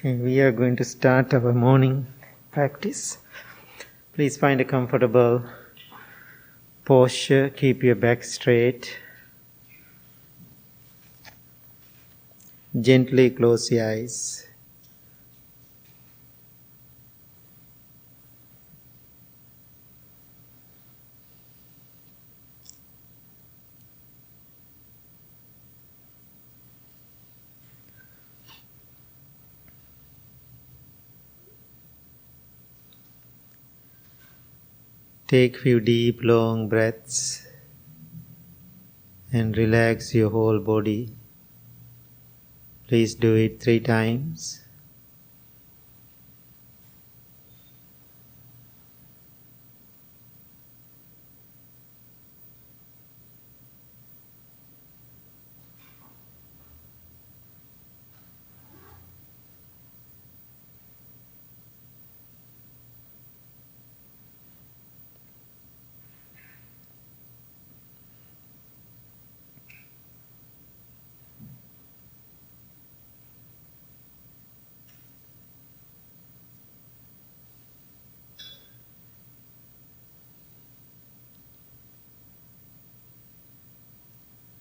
We are going to start our morning practice. Please find a comfortable posture. Keep your back straight. Gently close your eyes. Take few deep, long breaths and relax your whole body. Please do it 3 times.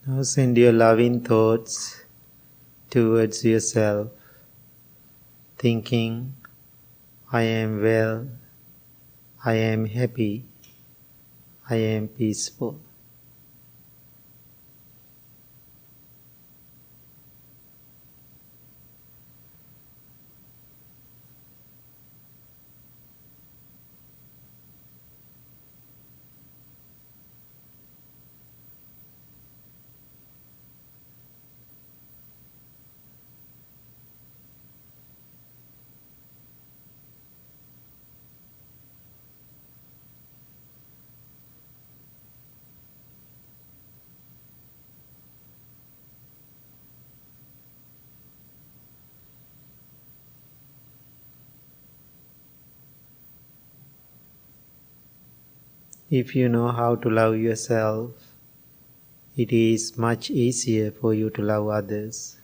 Now send your loving thoughts towards yourself, thinking, I am well, I am happy, I am peaceful. If you know how to love yourself, it is much easier for you to love others.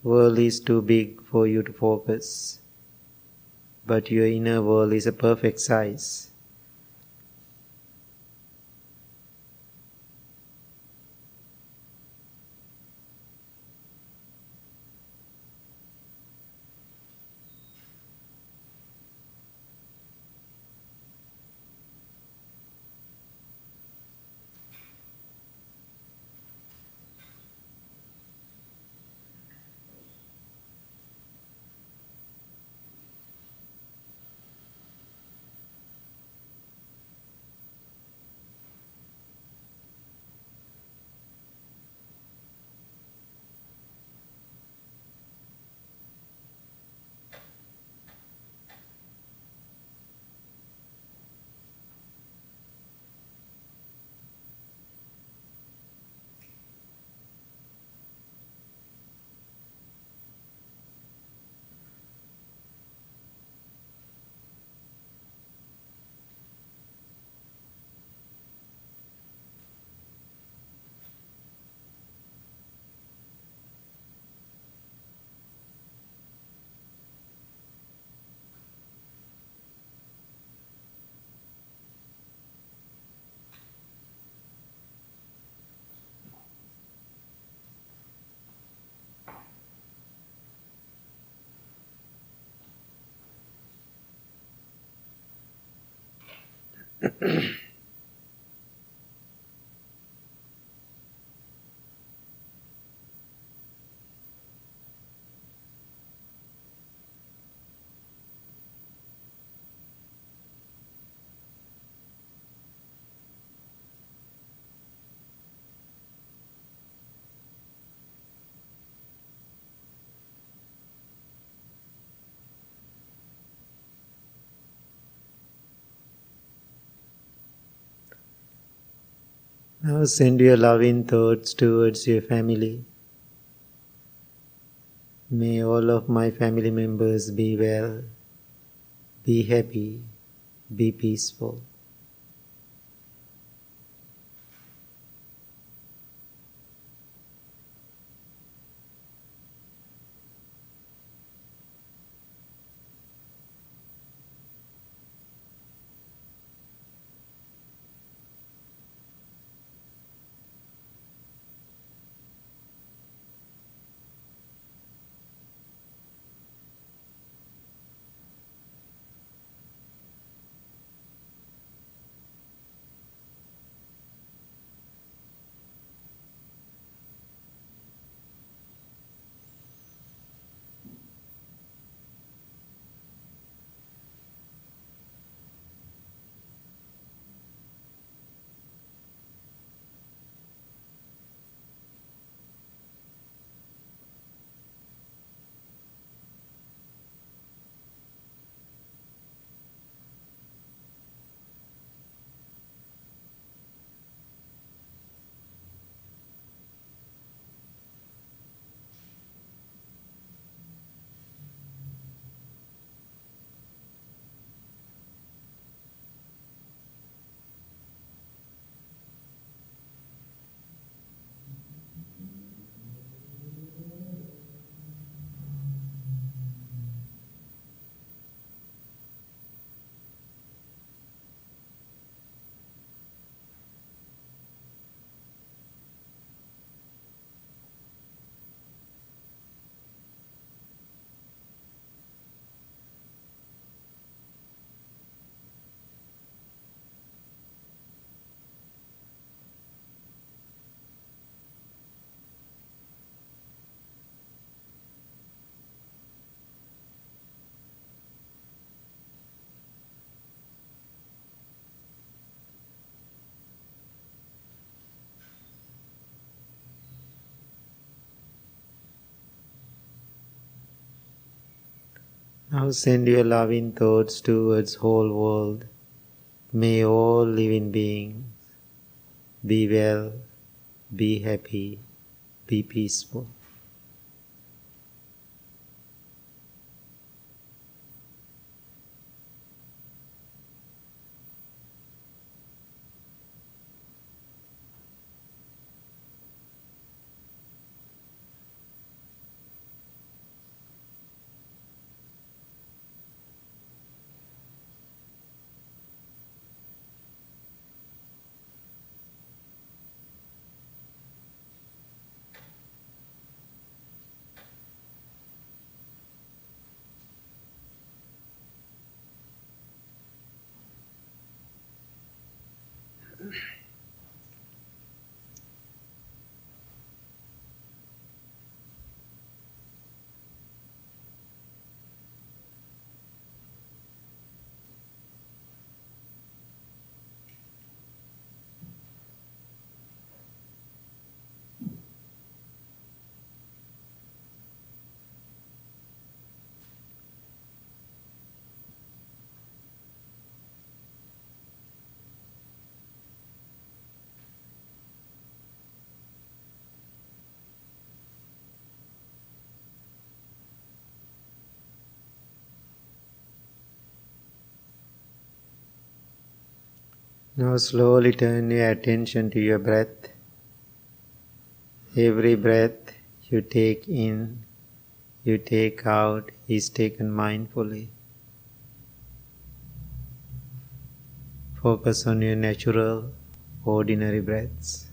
World is too big for you to focus, but your inner world is a perfect size. Now send your loving thoughts towards your family. May all of my family members be well, be happy, be peaceful. Now send your loving thoughts towards whole world. May all living beings be well, be happy, be peaceful. Now slowly turn your attention to your breath. Every breath you take in, you take out is taken mindfully. Focus on your natural, ordinary breaths.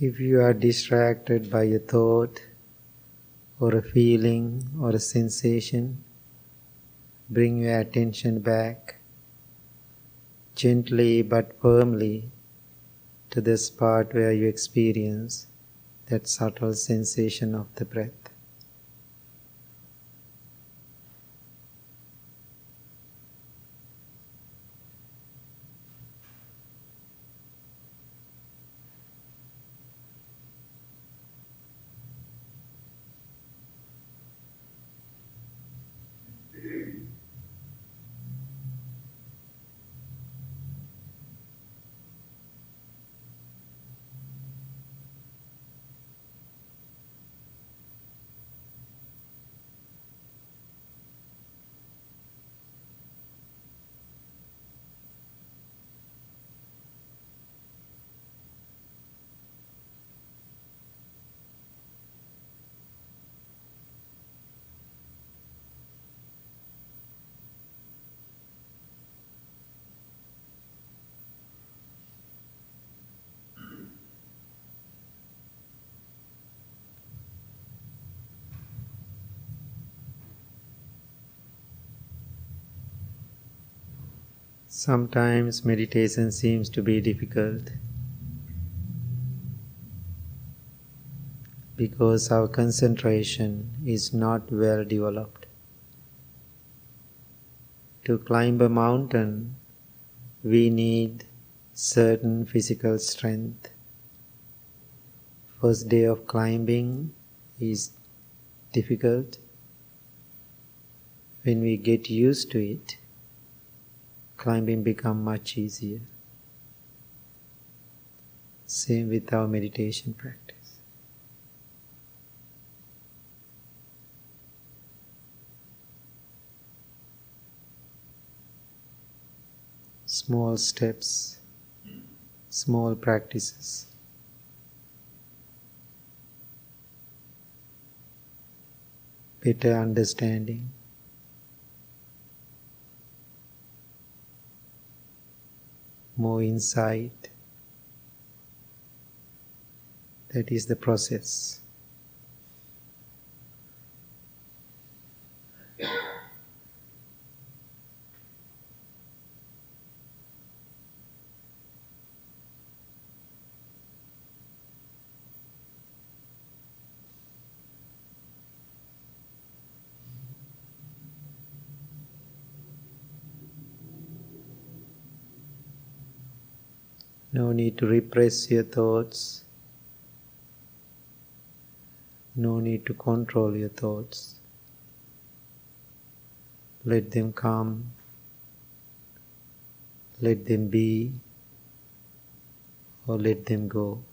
If you are distracted by a thought or a feeling or a sensation, bring your attention back gently but firmly to the spot where you experience that subtle sensation of the breath. Sometimes meditation seems to be difficult because our concentration is not well developed. To climb a mountain, we need certain physical strength. first day of climbing is difficult. When we get used to it, climbing becomes much easier. Same with our meditation practice. Small steps, small practices. Better understanding. More insight. That is the process. No need to repress your thoughts. No need to control your thoughts. Let them come. Let them be, or let them go.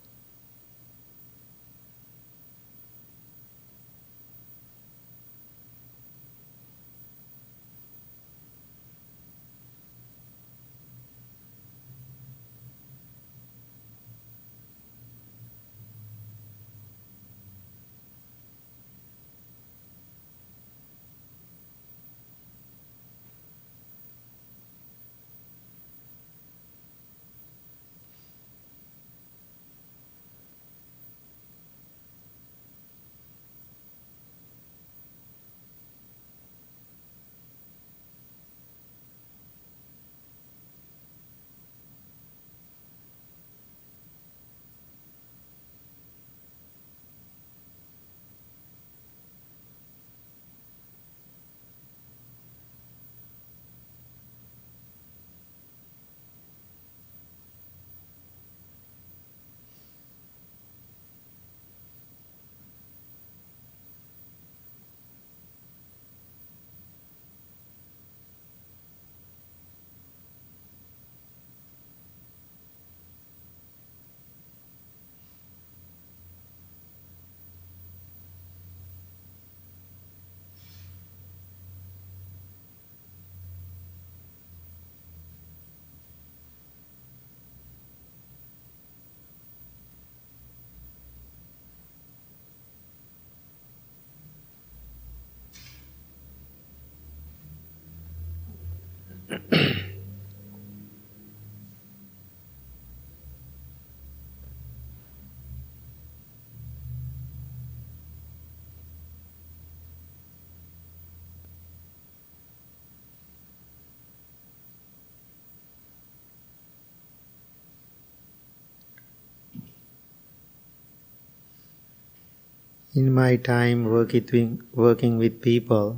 In my time working with people,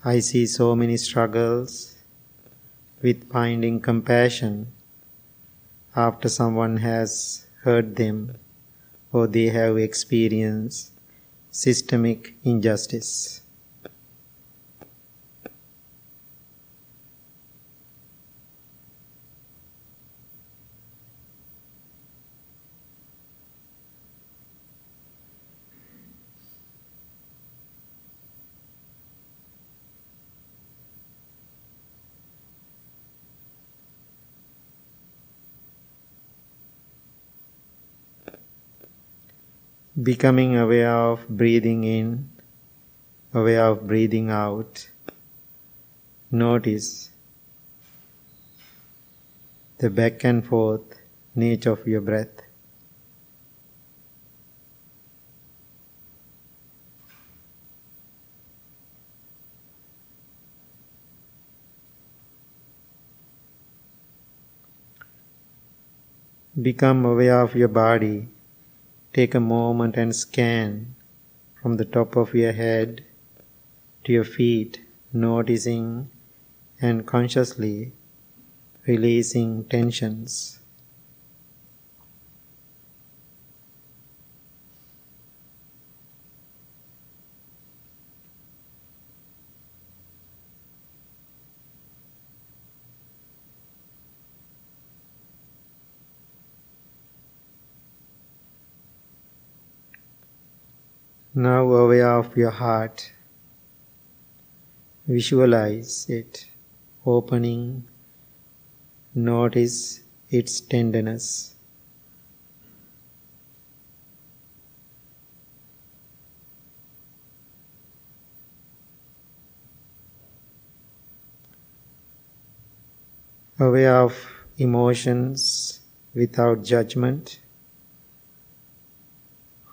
I see so many struggles with finding compassion after someone has hurt them or they have experienced systemic injustice. Becoming aware of breathing in, aware of breathing out. Notice the back and forth nature of your breath. Become aware of your body. Take a moment and scan from the top of your head to your feet, noticing and consciously releasing tensions. Now aware of your heart, visualize it opening, notice its tenderness. Aware of emotions without judgment,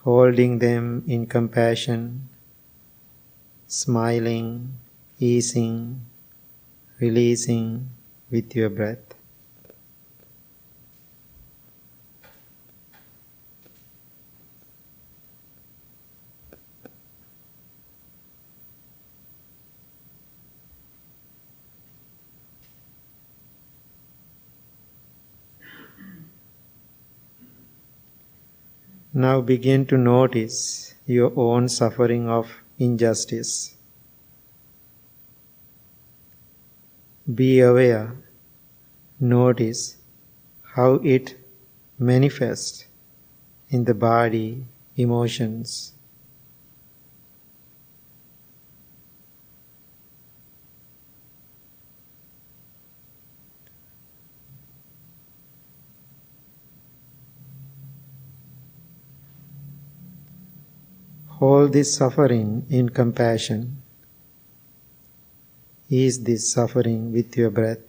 holding them in compassion, smiling, easing, releasing with your breath. Now begin to notice your own suffering of injustice. Be aware, notice how it manifests in the body, emotions. Hold this suffering in compassion. Ease this suffering with your breath.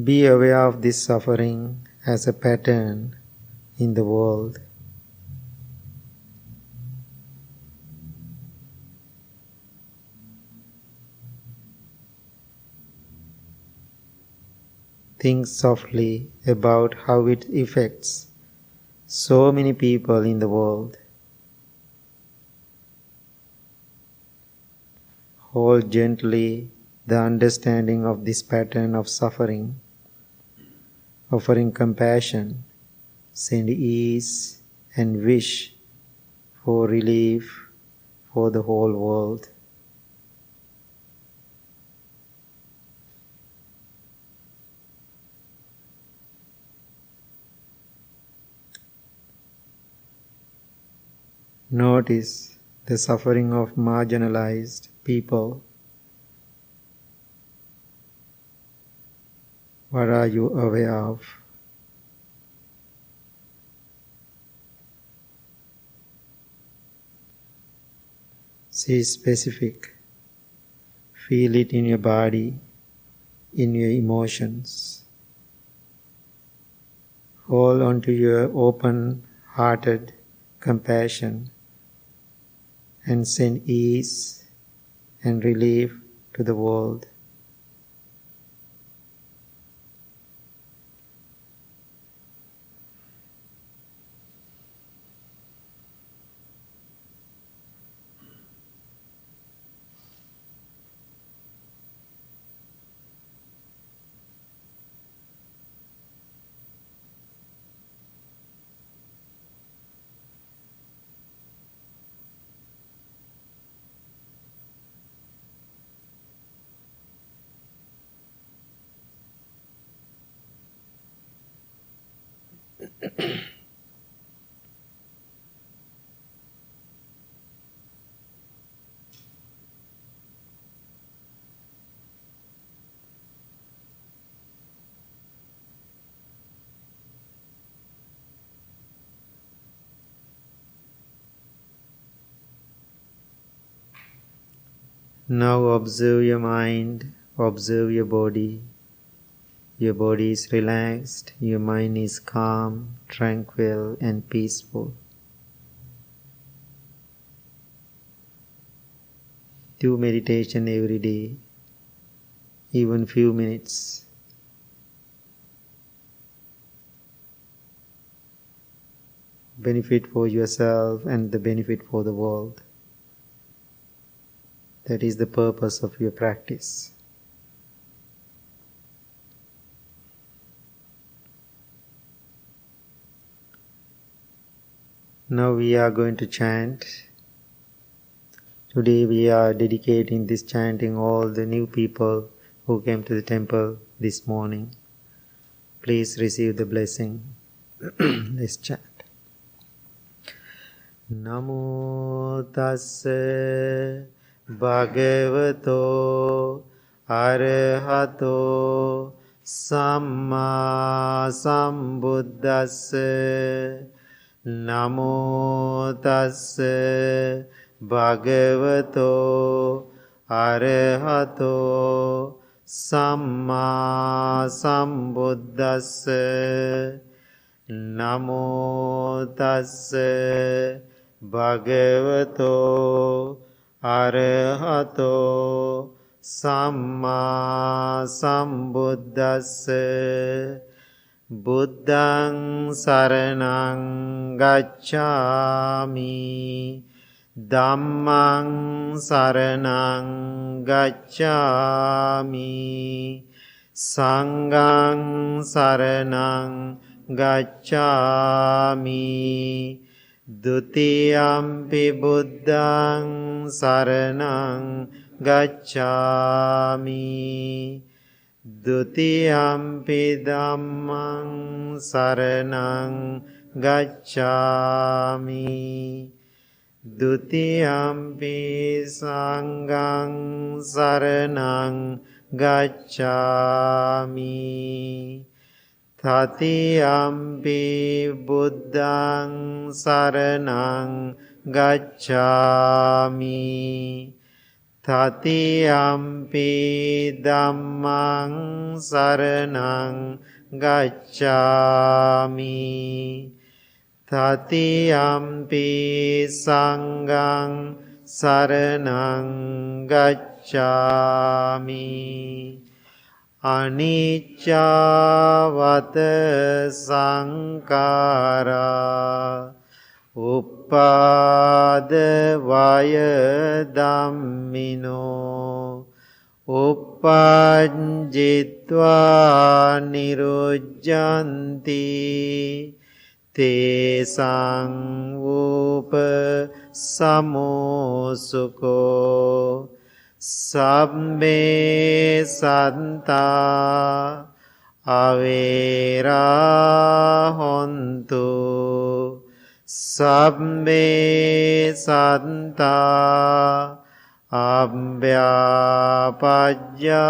Be aware of this suffering as a pattern in the world. Think softly about how it affects so many people in the world. Hold gently the understanding of this pattern of suffering, offering compassion, send ease and wish for relief for the whole world. Notice the suffering of marginalized people. What are you aware of? See specific. Feel it in your body, in your emotions. Hold on to your open-hearted compassion and send ease and relief to the world. Now observe your mind, observe your body. Your body is relaxed, your mind is calm, tranquil and peaceful. Do meditation every day, even few minutes. Benefit for yourself and the benefit for the world. That is the purpose of your practice. Now we are going to chant. Today we are dedicating this chanting all the new people who came to the temple this morning. Please receive the blessing. Let's chant. Namo tassa bhagavato arahato samma sambuddhassa. Namo tassa bhagavato arahato samma sambuddhassa. Namo tassa bhagavato arahato samma sambuddhassa. Buddhaṃ saranang gacchāmi, Dhammaṃ saranang gacchāmi, Saṅghāṃ saranang gacchāmi, Dutiyampi buddhaṃ saranang gacchāmi, Dutiyampi dhammaṃ saranang gacchāmi, Dutiyampi saṅghāṃ saranang gacchāmi, Tatiyampi buddhaṃ saranang gacchāmi, Tatiyampi dhammaṃ saranang gacchāmi, Tatiyampi saṅghāṃ saranang gacchāmi. Anicca-vata saṅkhārā Uppada-vaya dhammino Uppajjitva nirujjanti Tesaṃ upa samosukho Sabbe santa avera hontu Sabbe santa abhyapajya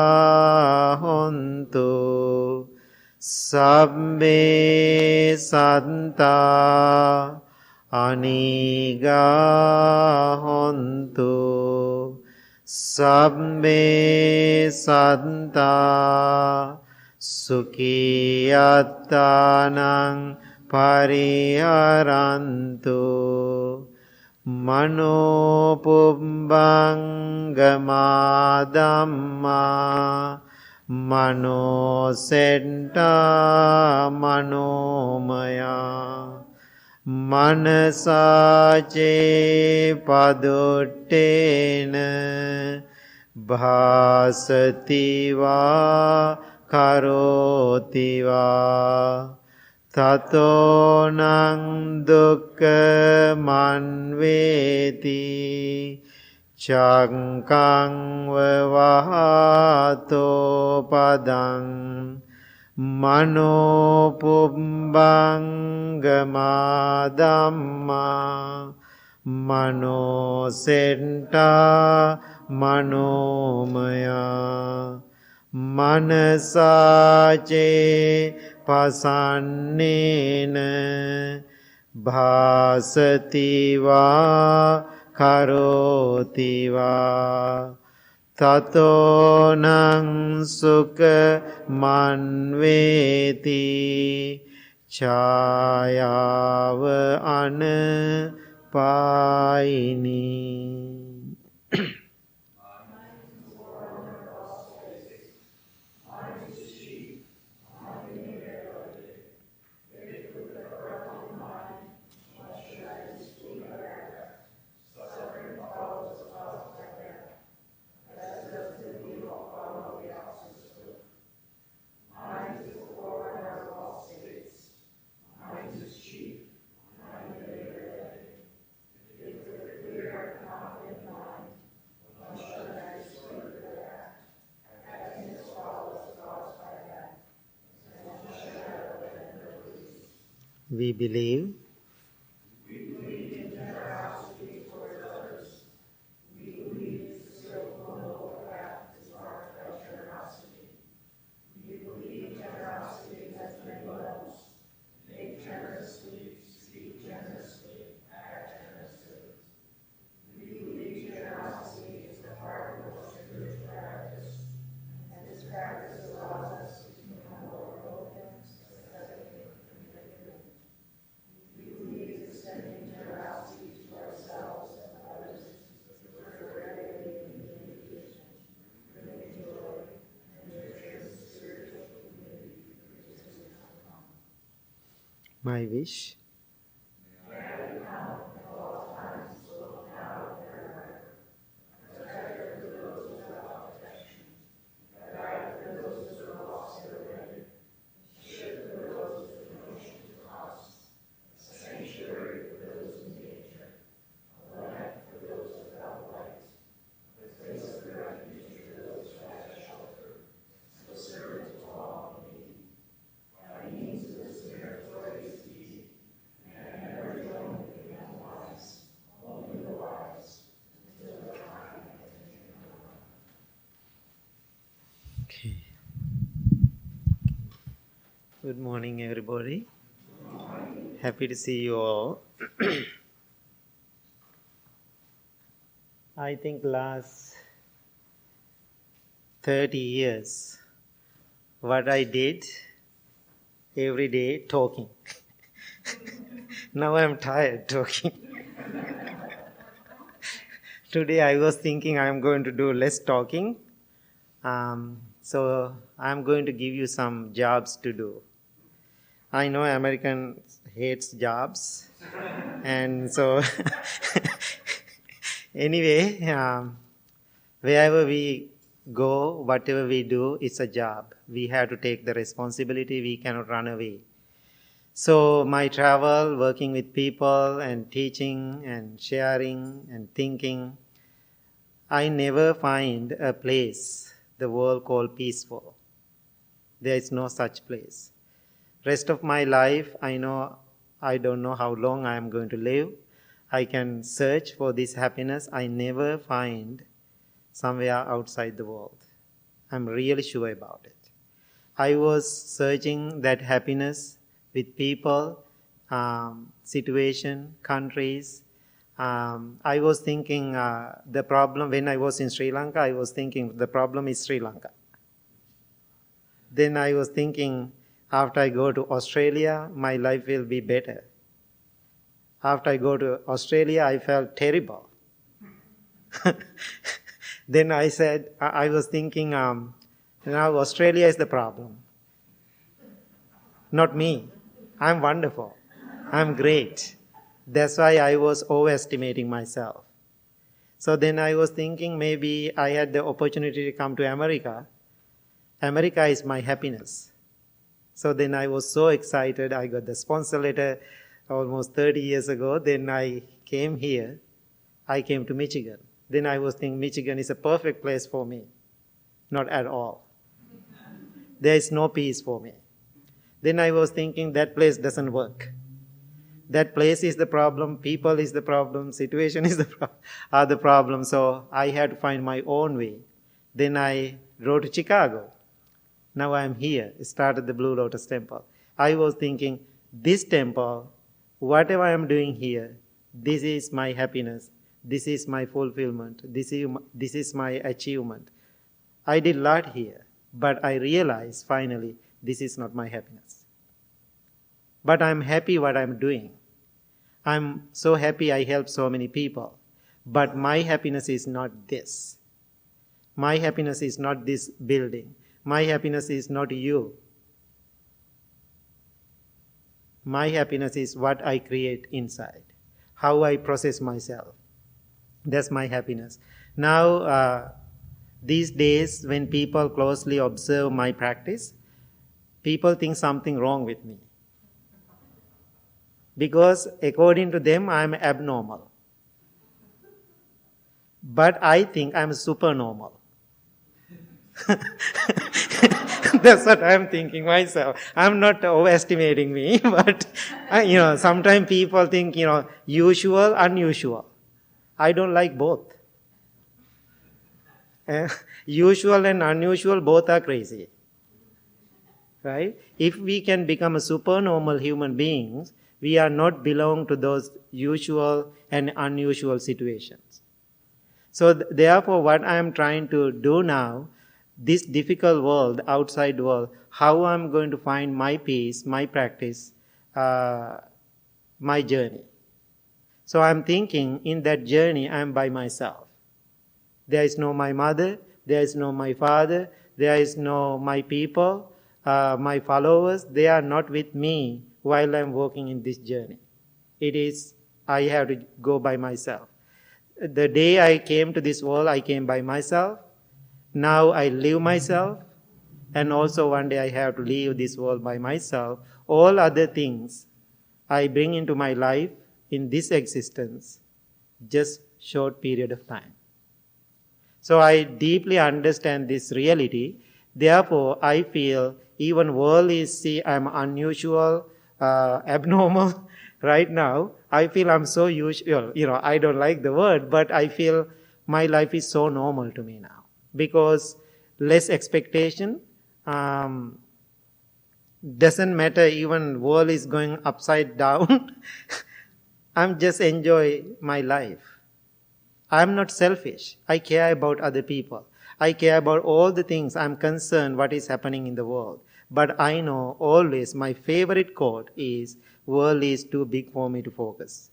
hontu Sabbe santa aniga hontu Sabbe santa sukhiyattanaṃ pariharantu mano pubbangama dhamma mano senta manomaya Manasace paduttena bhasati va karoti va tato nang dukkha manveti cakkang vavahato padang Mano pubbangama dhamma mano senta manomaya manasace pasannena bhasati va karoti va tato nang sukha manveti chayava anapayini. We believe in generosity towards others. We believe the skillful noble path is marked by generosity. We believe generosity has many levels. Think generously, speak generously, act generously. We believe generosity is the heart of a spiritual practice, and this practice allows us to become more open, accepting, and forgiving. We believe extending generosity to ourselves and others is regretting communication, bringing joy, and nurturing spiritual community which is become common. my wish. May I become at all times both now and forever, a protector for those without protection, a guide for those who are lost their way, a ship for those with an ocean to cross, a sanctuary for those in danger, a lamp for those without light, a place of refuge for those who have shelter, a servant to all in need. By means of this meritorious deed, may I never join with the unwise, only the wise, until the time I enter the light. Okay. Good morning, everybody. Happy to see you all. I think last 30 years, what I did every day, talking. Now I'm tired talking. Today I was thinking I'm going to do less talking. So I'm going to give you some jobs to do. I know Americans hates jobs. And so anyway, wherever we go, whatever we do, it's a job. We have to take the responsibility. We cannot run away. So my travel, working with people and teaching and sharing and thinking, I never find a place the world called peaceful. There is no such place. Rest of my life, I don't know how long I am going to live. I can search for this happiness. I never find somewhere outside the world. I'm really sure about it. I was searching that happiness with people, situation, countries. I was thinking the problem, when I was in Sri Lanka, I was thinking the problem is Sri Lanka. Then I was thinking, after I go to Australia, my life will be better. After I go to Australia, I felt terrible. Then I said, I was thinking, now Australia is the problem. Not me. I'm wonderful. I'm great. That's why I was overestimating myself. So then I was thinking maybe I had the opportunity to come to America. America is my happiness. So then I was so excited. I got the sponsor letter almost 30 years ago. Then I came here. I came to Michigan. Then I was thinking Michigan is a perfect place for me. Not at all. There is no peace for me. Then I was thinking that place doesn't work. That place is the problem, people is the problem, situation is are the problem. So I had to find my own way. Then I drove to Chicago. Now I am here, started the Blue Lotus Temple. I was thinking, this temple, whatever I am doing here, this is my happiness. This is my fulfillment. This is my achievement. I did a lot here, but I realized finally, this is not my happiness. But I'm happy what I'm doing. I'm so happy I help so many people. But my happiness is not this. My happiness is not this building. My happiness is not you. My happiness is what I create inside, how I process myself. That's my happiness. Now, these days, when people closely observe my practice, people think something wrong with me. Because according to them, I'm abnormal. But I think I'm supernormal. That's what I'm thinking myself. I'm not overestimating me, but Sometimes people think, usual, unusual. I don't like both. Usual and unusual, both are crazy. Right? If we can become a supernormal human beings, we are not belong to those usual and unusual situations. So therefore, what I am trying to do now, this difficult world, outside world, how I'm going to find my peace, my practice, my journey. So I'm thinking in that journey, I'm by myself. There is no my mother, there is no my father, there is no my people, my followers. They are not with me while I'm walking in this journey. I have to go by myself. The day I came to this world, I came by myself. Now I live myself. And also one day I have to leave this world by myself. All other things I bring into my life in this existence, just short period of time. So I deeply understand this reality. Therefore, I feel even world is, I'm unusual, abnormal right now. I feel I'm so usual. I don't like the word, but I feel my life is so normal to me now. Because less expectation, doesn't matter even world is going upside down. I'm just enjoy my life. I'm not selfish. I care about other people. I care about all the things. I'm concerned what is happening in the world. But I know always my favorite quote is, world is too big for me to focus.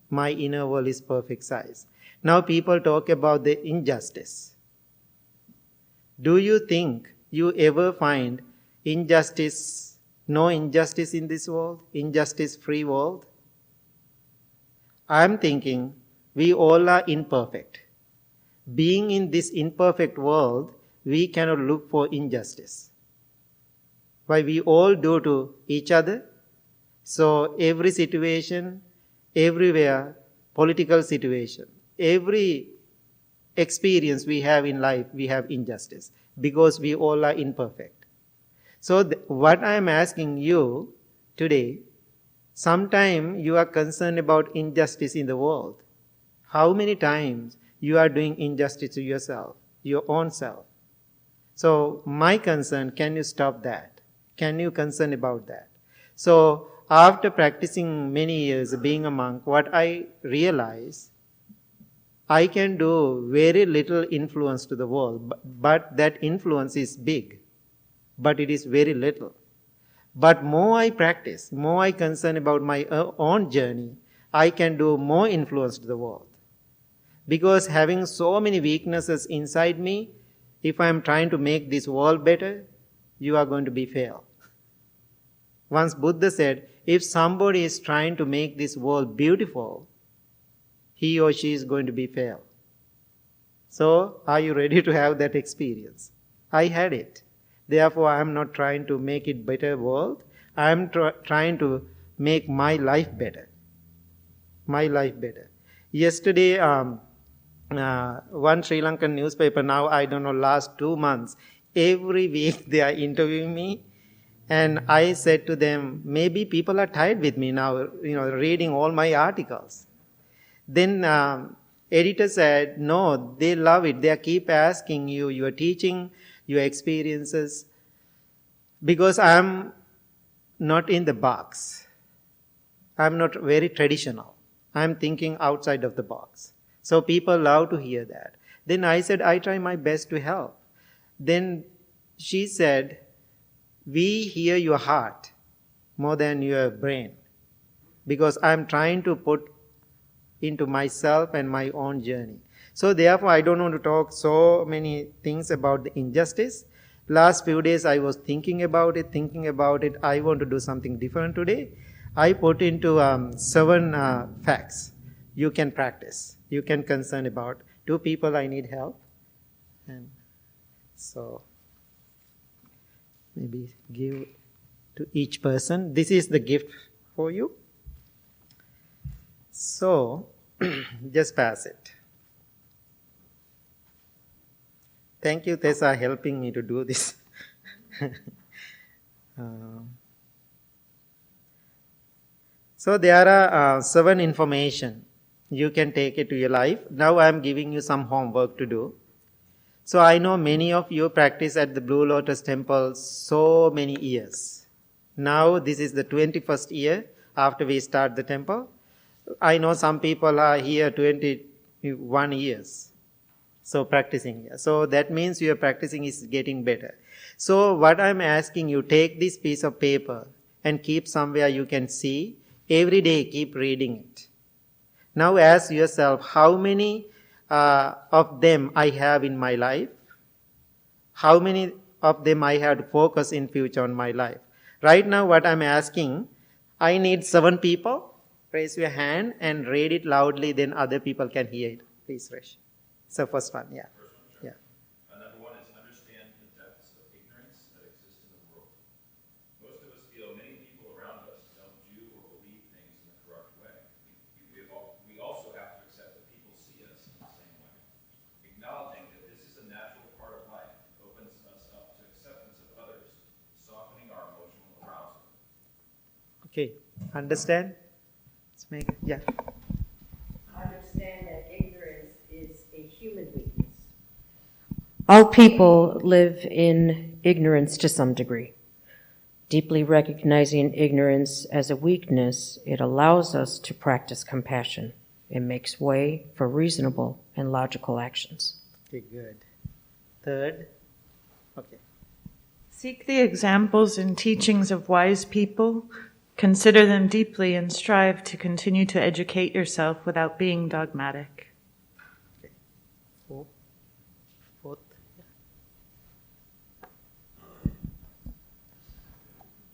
My inner world is perfect size. Now people talk about the injustice. Do you think you ever find injustice, no injustice in this world, injustice-free world? I'm thinking we all are imperfect. Being in this imperfect world, we cannot look for injustice. Why we all do to each other. So every situation, everywhere, political situation, every experience we have in life, we have injustice. Because we all are imperfect. So what I am asking you today, sometime you are concerned about injustice in the world. How many times you are doing injustice to yourself, your own self? So my concern, can you stop that? Can you concern about that? So after practicing many years being a monk, what I realize, I can do very little influence to the world, but that influence is big, but it is very little. But more I practice, more I concern about my own journey, I can do more influence to the world. Because having so many weaknesses inside me, if I am trying to make this world better, you are going to be fail. Once Buddha said, if somebody is trying to make this world beautiful, he or she is going to be fail. So, are you ready to have that experience? I had it. Therefore, I am not trying to make it better world. I am trying to make my life better. My life better. Yesterday, one Sri Lankan newspaper, now I don't know, last 2 months, every week they are interviewing me. And I said to them, maybe people are tired with me now, reading all my articles. Then editor said, no, they love it. They keep asking you, your teaching, your experiences. Because I'm not in the box. I'm not very traditional. I'm thinking outside of the box. So people love to hear that. Then I said, I try my best to help. Then she said, we hear your heart more than your brain. Because I'm trying to put into myself and my own journey. So therefore, I don't want to talk so many things about the injustice. Last few days, I was thinking about it. I want to do something different today. I put into 7 facts you can practice. You can concern about. 2 people I need help. And so maybe give to each person. This is the gift for you. So, just pass it. Thank you, Tessa, helping me to do this. So there are 7 information. You can take it to your life. Now I am giving you some homework to do. So I know many of you practice at the Blue Lotus Temple so many years. Now this is the 21st year after we start the temple. I know some people are here 21 years. So practicing here. So that means your practicing is getting better. So what I'm asking you, take this piece of paper and keep somewhere you can see. Every day keep reading it. Now ask yourself, how many of them I have in my life? How many of them I have to focus in future on my life? Right now what I'm asking, I need 7 people. Raise your hand and read it loudly, then other people can hear it. Please, Resh. So first one, yeah. Yeah. Number 1 is understand the depths of ignorance that exist in the world. Most of us feel many people around us don't do or believe things in the correct way. We also have to accept that people see us in the same way. Acknowledging that this is a natural part of life opens us up to acceptance of others, softening our emotional arousal. Okay, understand? Let's make it, yeah. Understand that ignorance is a human weakness. All people live in ignorance to some degree. Deeply recognizing ignorance as a weakness, it allows us to practice compassion. It makes way for reasonable and logical actions. Okay, good. Third, okay. Seek the examples and teachings of wise people, consider them deeply, and strive to continue to educate yourself without being dogmatic. Okay. Fourth.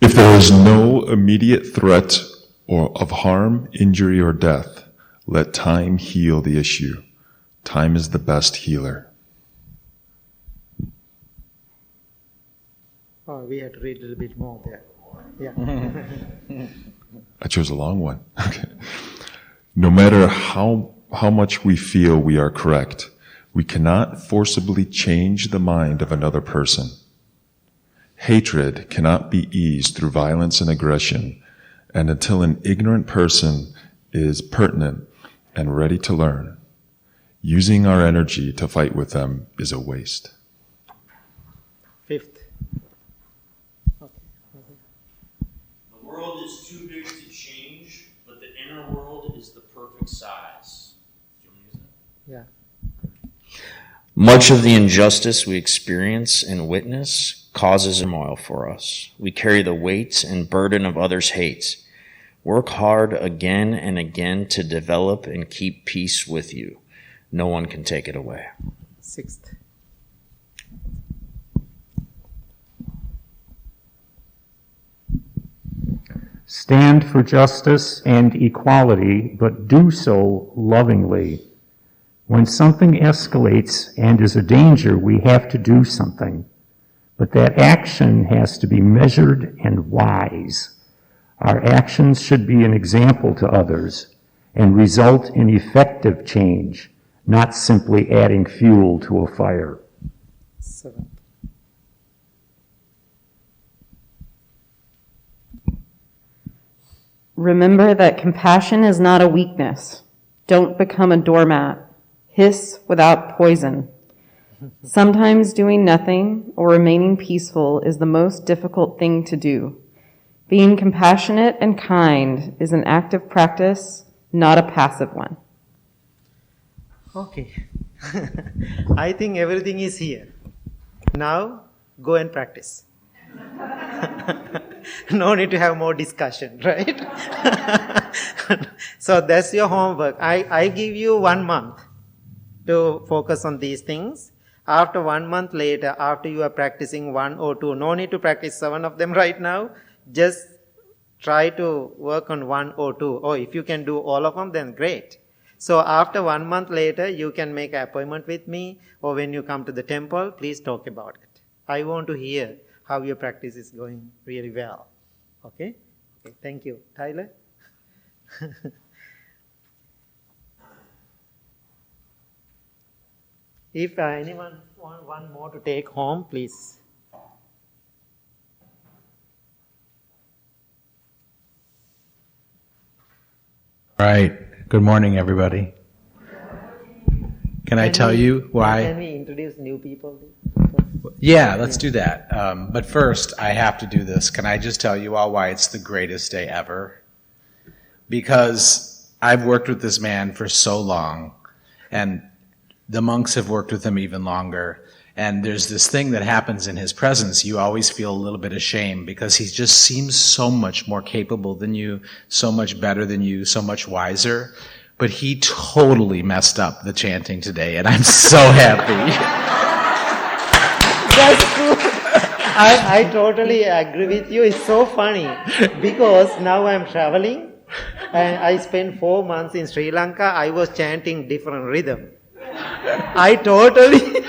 If there is no immediate threat of harm, injury, or death, let time heal the issue. Time is the best healer. Oh, we had to read a little bit more there. Yeah. I chose a long one. Okay. No matter how much we feel we are correct, we cannot forcibly change the mind of another person. Hatred cannot be eased through violence and aggression, and until an ignorant person is pertinent and ready to learn, using our energy to fight with them is a waste. Fifth. The world is too big to change, but the inner world is the perfect size. Do you want to use that? Yeah. Much of the injustice we experience and witness causes turmoil for us. We carry the weight and burden of others' hate. Work hard again and again to develop and keep peace with you. No one can take it away. Sixth. Stand for justice and equality, but do so lovingly. When something escalates and is a danger, we have to do something. But that action has to be measured and wise. Our actions should be an example to others and result in effective change, not simply adding fuel to a fire. Seventh. Remember that compassion is not a weakness. Don't become a doormat. Hiss without poison. Sometimes doing nothing or remaining peaceful is the most difficult thing to do. Being compassionate and kind is an active practice, not a passive one. Okay. I think everything is here. Now, go and practice. No need to have more discussion, right? So that's your homework. I give you 1 month to focus on these things. After 1 month later, after you are practicing 1 or 2, no need to practice 7 of them right now. Just try to work on 1 or 2. Or if you can do all of them, then great. So after 1 month later, you can make an appointment with me, or when you come to the temple, please talk about it. I want to hear how your practice is going really well. Okay? Okay, thank you. Tyler? If anyone want one more to take home, please. All right. Good morning, everybody. Can I tell you why? Can we introduce new people? Yeah, let's do that. But first, I have to do this. Can I just tell you all why it's the greatest day ever? Because I've worked with this man for so long, and the monks have worked with him even longer. And there's this thing that happens in his presence. You always feel a little bit ashamed because he just seems so much more capable than you, so much better than you, so much wiser. But he totally messed up the chanting today, and I'm so happy. That's true. I totally agree with you. It's so funny because now I'm traveling and I spent 4 months in Sri Lanka. I was chanting different rhythm. I totally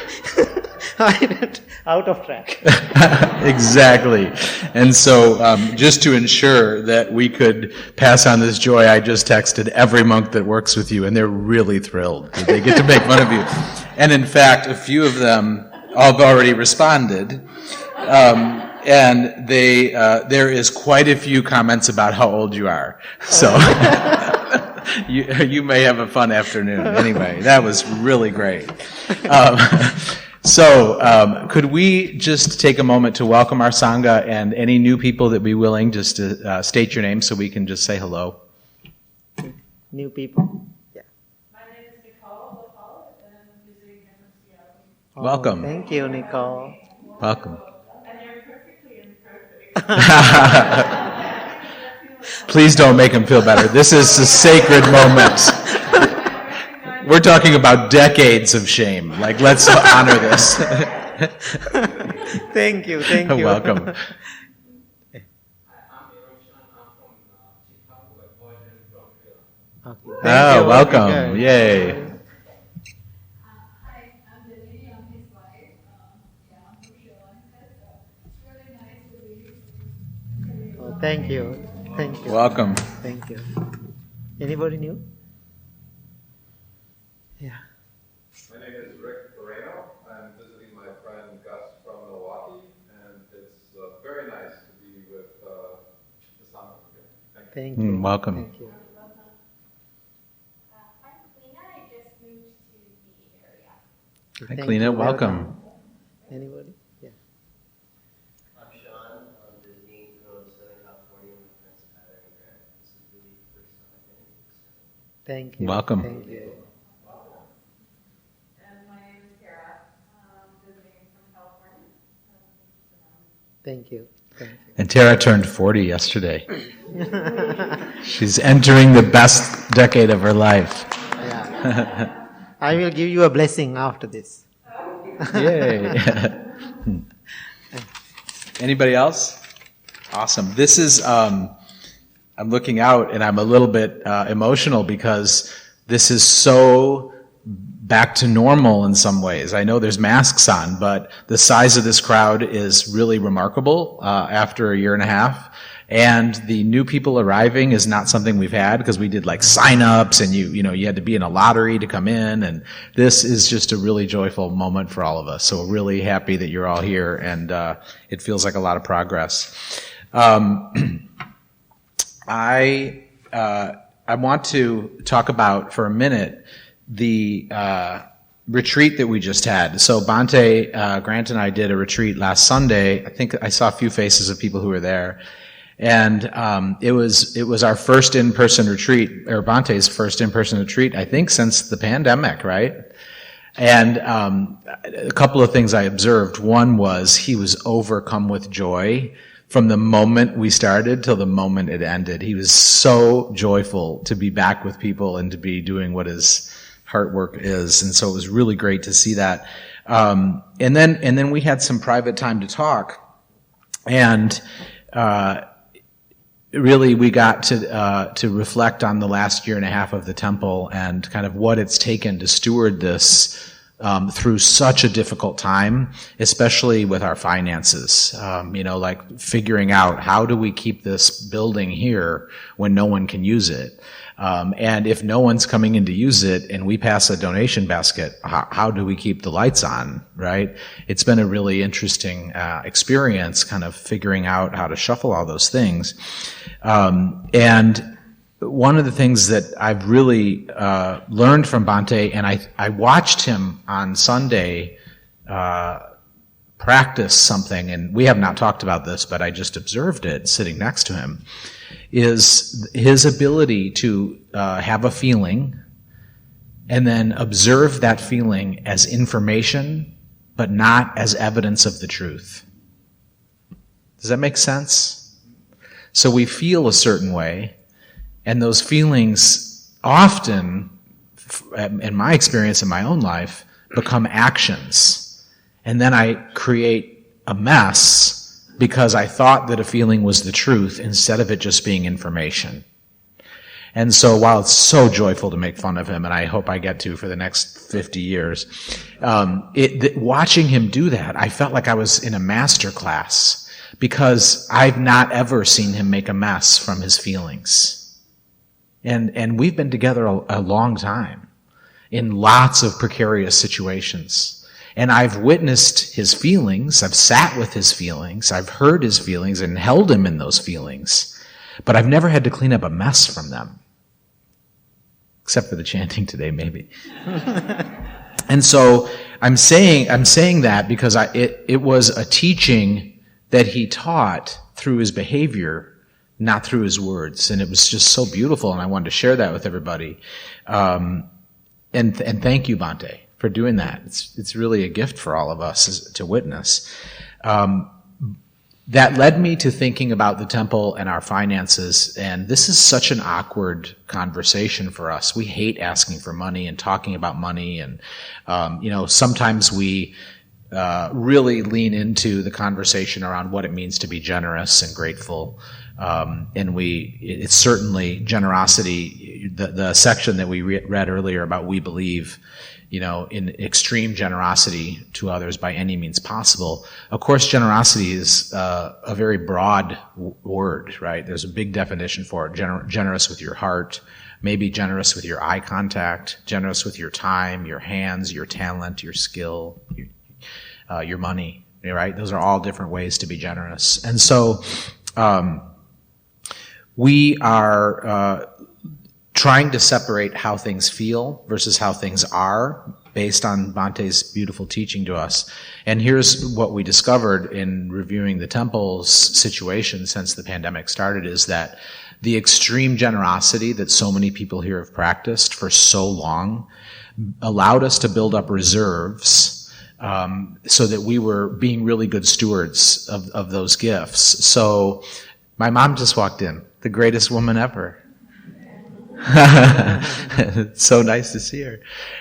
I went out of track. Exactly. And so just to ensure that we could pass on this joy, I just texted every monk that works with you, and they're really thrilled that they get to make fun of you. And in fact, a few of them have already responded. And there is quite a few comments about how old you are. So you may have a fun afternoon. Anyway, that was really great. So could we just take a moment to welcome our Sangha and any new people that be willing just to state your name so we can just say hello? New people? Yeah. My name is Nicole, and I'm visiting here from Seattle. Welcome. Thank you, Nicole. Welcome. And you're perfectly imperfect. Please don't make him feel better. This is a sacred moment. We're talking about decades of shame. Like, let's honor this. Thank you. Welcome. Oh, welcome. Yay. Hi, I'm Lily. I'm his wife. I'm from Sri Lanka. It's really nice to be here. Thank you. Welcome. Thank you. Anybody new? Yeah. My name is Rick Moreno. I'm visiting my friend Gus from Milwaukee, and it's very nice to be with the Sangha again. Thank you. Thank you. Welcome. Thank you. I'm Lena. I just moved to the area. Hi, Thank Kalina. you. Welcome. Anybody? Yeah. I'm Sean. I'm visiting from Southern California with friends Tyler and Grant. This is really the first time I've been here. Thank you. Welcome. Thank you. And my name is Tara. I'm visiting from California. Thank you. And Tara turned 40 yesterday. She's entering the best decade of her life. Yeah. I will give you a blessing after this. Yay. Anybody else? Awesome. This is, I'm looking out and I'm a little bit emotional because this is so back to normal in some ways. I know there's masks on, but the size of this crowd is really remarkable after a year and a half. And the new people arriving is not something we've had because we did like sign-ups and you had to be in a lottery to come in. And this is just a really joyful moment for all of us. So we're really happy that you're all here, and it feels like a lot of progress. I want to talk about for a minute the retreat that we just had. So Bhante, Grant and I did a retreat last Sunday. I think I saw a few faces of people who were there. And it was our first in-person retreat, or Bhante's first in-person retreat, I think, since the pandemic, right? And a couple of things I observed. One was he was overcome with joy from the moment we started till the moment it ended. He was so joyful to be back with people and to be doing what his heart work is. And so it was really great to see that. And then we had some private time to talk. And really we got to reflect on the last year and a half of the temple and kind of what it's taken to steward this through such a difficult time, especially with our finances. Like figuring out how do we keep this building here when no one can use it. And if no one's coming in to use it and we pass a donation basket, how do we keep the lights on, right? It's been a really interesting experience kind of figuring out how to shuffle all those things. And one of the things that I've really learned from Bhante, and I watched him on Sunday practice something, and we have not talked about this, but I just observed it sitting next to him, is his ability to have a feeling and then observe that feeling as information, but not as evidence of the truth. Does that make sense? So we feel a certain way, and those feelings often, in my experience in my own life, become actions. And then I create a mess because I thought that a feeling was the truth instead of it just being information. And so while it's so joyful to make fun of him, and I hope I get to for the next 50 years, watching him do that, I felt like I was in a master class because I've not ever seen him make a mess from his feelings. And we've been together a long time in lots of precarious situations. And I've witnessed his feelings, I've sat with his feelings, I've heard his feelings and held him in those feelings, but I've never had to clean up a mess from them. Except for the chanting today, maybe. And so I'm saying that because it was a teaching that he taught through his behavior, not through his words. And it was just so beautiful, and I wanted to share that with everybody. And thank you, Bhante, for doing that. It's really a gift for all of us to witness. That led me to thinking about the temple and our finances, and this is such an awkward conversation for us. We hate asking for money and talking about money, and sometimes we really lean into the conversation around what it means to be generous and grateful. It's certainly generosity, the section that we read earlier about we believe, in extreme generosity to others by any means possible. Of course, generosity is a very broad word, right? There's a big definition for it. Generous with your heart, maybe generous with your eye contact, generous with your time, your hands, your talent, your skill, your money, right? Those are all different ways to be generous. And so we are trying to separate how things feel versus how things are based on Bhante's beautiful teaching to us. And here's what we discovered in reviewing the temple's situation since the pandemic started, is that the extreme generosity that so many people here have practiced for so long allowed us to build up reserves so that we were being really good stewards of those gifts. So my mom just walked in, the greatest woman ever. It's so nice to see her.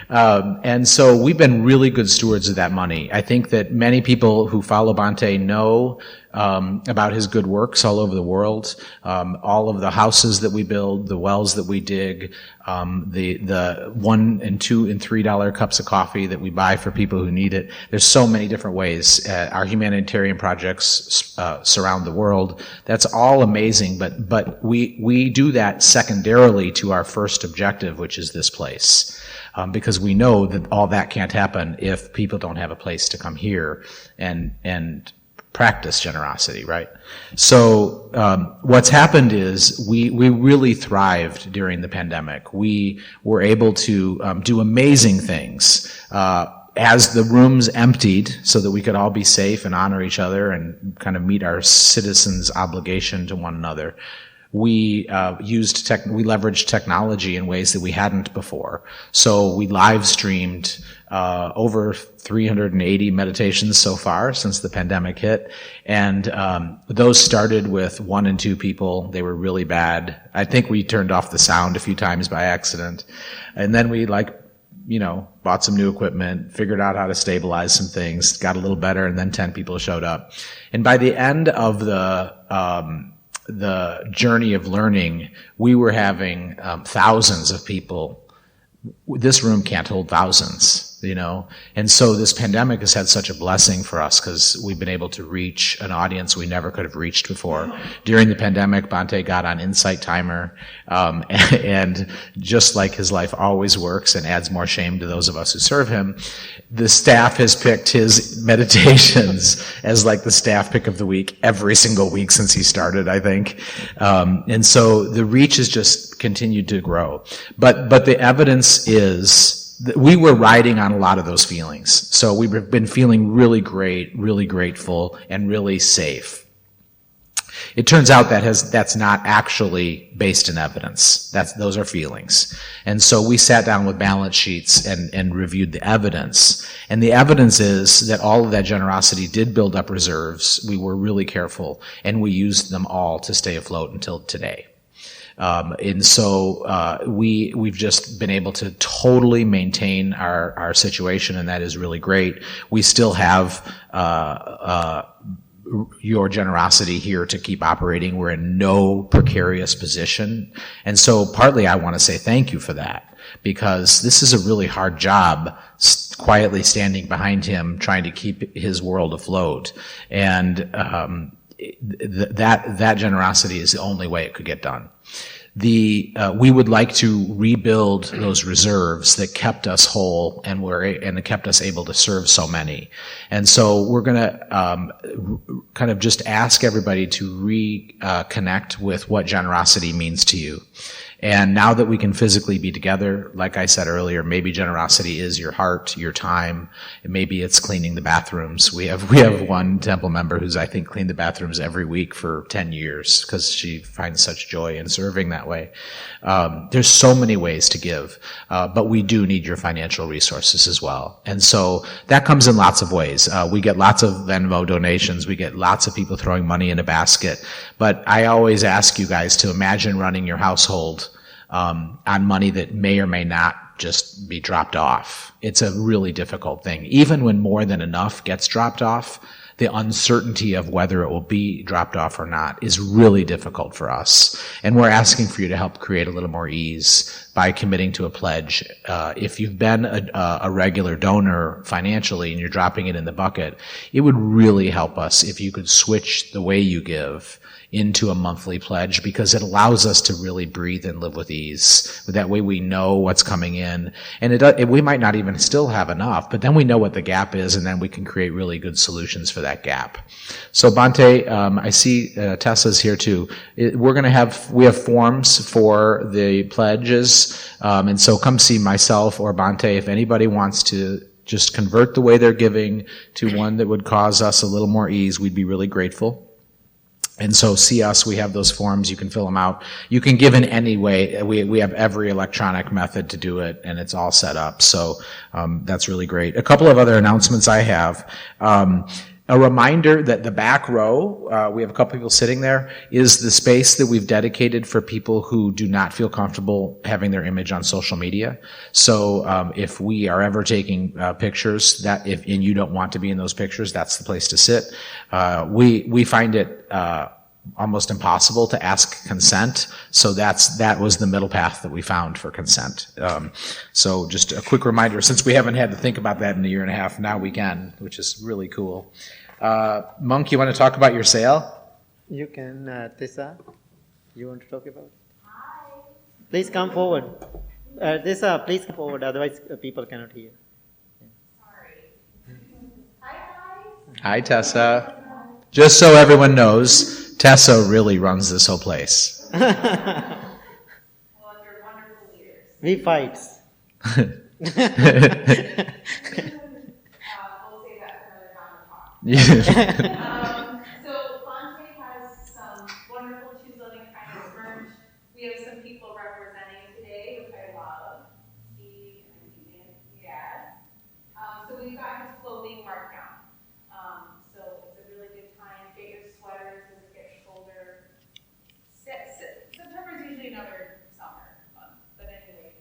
And so we've been really good stewards of that money. I think that many people who follow Bhante know about his good works all over the world, all of the houses that we build, the wells that we dig, the $1 and $2 and $3 cups of coffee that we buy for people who need it. There's so many different ways. Our humanitarian projects surround the world. That's all amazing, but we do that secondarily to our first objective, which is this place. Because we know that all that can't happen if people don't have a place to come here and practice generosity, right? So what's happened is we really thrived during the pandemic. We were able to do amazing things. As the rooms emptied so that we could all be safe and honor each other and kind of meet our citizens' obligation to one another, we leveraged technology in ways that we hadn't before. So we live streamed over 380 meditations so far since the pandemic hit. And those started with 1 and 2 people. They were really bad. I think we turned off the sound a few times by accident. And then we bought some new equipment, figured out how to stabilize some things, got a little better, and then 10 people showed up. And by the end of the journey of learning, we were having thousands of people. This room can't hold thousands. And so this pandemic has had such a blessing for us because we've been able to reach an audience we never could have reached before. During the pandemic, Bhante got on Insight Timer, and just like his life always works and adds more shame to those of us who serve him, the staff has picked his meditations as like the staff pick of the week every single week since he started, I think. And so the reach has just continued to grow. But the evidence is that we were riding on a lot of those feelings. So we've been feeling really great, really grateful, and really safe. It turns out that's not actually based in evidence. Those are feelings. And so we sat down with balance sheets and reviewed the evidence. And the evidence is that all of that generosity did build up reserves. We were really careful, and we used them all to stay afloat until today. And so we've just been able to totally maintain our situation, and that is really great. We still have your generosity here to keep operating. We're in no precarious position. And so partly I want to say thank you for that, because this is a really hard job, quietly standing behind him, trying to keep his world afloat. And that generosity is the only way it could get done. We would like to rebuild those reserves that kept us whole and kept us able to serve so many. And so we're going to kind of just ask everybody to reconnect with what generosity means to you. And now that we can physically be together, like I said earlier, maybe generosity is your heart, your time, and maybe it's cleaning the bathrooms. We have one temple member who's, I think, cleaned the bathrooms every week for 10 years because she finds such joy in serving that way. There's so many ways to give, but we do need your financial resources as well. And so that comes in lots of ways. We get lots of Venmo donations. We get lots of people throwing money in a basket. But I always ask you guys to imagine running your household on money that may or may not just be dropped off. It's a really difficult thing. Even when more than enough gets dropped off, the uncertainty of whether it will be dropped off or not is really difficult for us. And we're asking for you to help create a little more ease by committing to a pledge. If you've been a regular donor financially and you're dropping it in the bucket, it would really help us if you could switch the way you give into a monthly pledge, because it allows us to really breathe and live with ease. That way we know what's coming in, and we might not even still have enough, but then we know what the gap is, and then we can create really good solutions for that gap. So Bhante, I see Tessa's here too. We have forms for the pledges, and so come see myself or Bhante if anybody wants to just convert the way they're giving to one that would cause us a little more ease. We'd be really grateful. And so see us, we have those forms, you can fill them out. You can give in any way. We have every electronic method to do it, and it's all set up. So that's really great. A couple of other announcements I have. A reminder that the back row, we have a couple people sitting there, is the space that we've dedicated for people who do not feel comfortable having their image on social media. So if we are ever taking pictures, and you don't want to be in those pictures, that's the place to sit. We find it almost impossible to ask consent, so that was the middle path that we found for consent. So just a quick reminder, since we haven't had to think about that in a year and a half, now we can, which is really cool. Monk, you want to talk about your sale? You can, Tessa, you want to talk about? Hi. Please come forward. Tessa, please come forward, otherwise people cannot hear. Sorry. Hi, guys. Hi, Tessa. Just so everyone knows, Tessa really runs this whole place. Well, you're wonderful leaders. We fight. We'll save that for another time to talk. So Bhante has some wonderful Choose Loving Kindness merch. We have some people representing today, which I love. Steve and Ethan. Yes. So we've got his clothing marked down. So it's a really good time. Get your sweaters as it gets shoulder. September is usually another summer month, but anyway.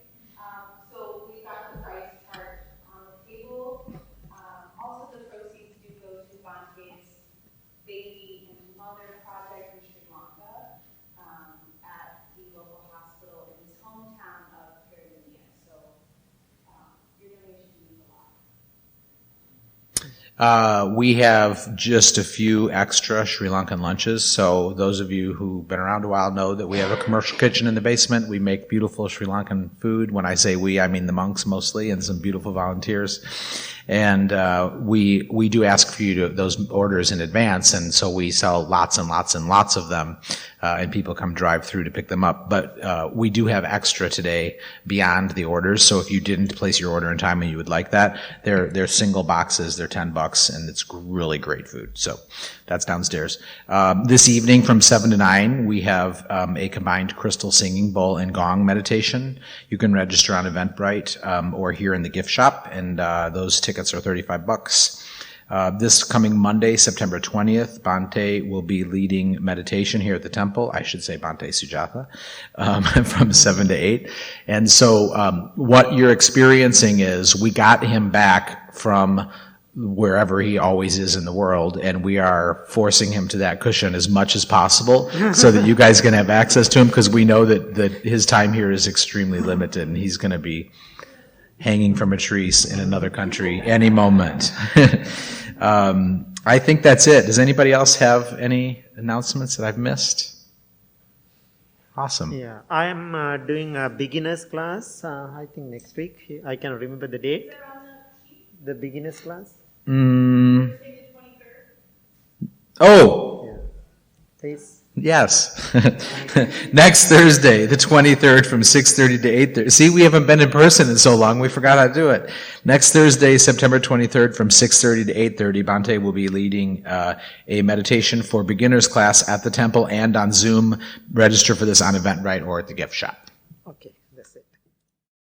So we've got the price chart on the table. Also, the proceeds do go to Bhante's baby and mother project in Sri Lanka at the local hospital We have just a few extra Sri Lankan lunches. So those of you who've been around a while know that we have a commercial kitchen in the basement. We make beautiful Sri Lankan food. When I say we, I mean the monks mostly and some beautiful volunteers. And we do ask for you to those orders in advance, and so we sell lots and lots and lots of them, and people come drive through to pick them up. But we do have extra today beyond the orders. So if you didn't place your order in time and you would like that, they're single boxes. They're $10, and it's really great food. So that's downstairs. This evening from 7 to 9, we have a combined crystal singing bowl and gong meditation. You can register on Eventbrite or here in the gift shop, and those tickets are $35. This coming Monday, September 20th, Bhante will be leading meditation here at the temple. I should say Bhante Sujatha, from 7 to 8. And so what you're experiencing is we got him back from wherever he always is in the world, and we are forcing him to that cushion as much as possible so that you guys can have access to him, because we know that his time here is extremely limited, and he's going to be hanging from a tree in another country any moment. I think that's it. Does anybody else have any announcements that I've missed? Awesome. Yeah, I am doing a beginner's class, I think next week. I can remember the date. The beginner's class. Oh! Yeah. Please. Yes. Next Thursday, the 23rd from 6:30 to 8:30. See, we haven't been in person in so long, we forgot how to do it. Next Thursday, September 23rd from 6:30 to 8:30, Bhante will be leading a meditation for beginners class at the temple and on Zoom. Register for this on Eventbrite or at the gift shop. Okay.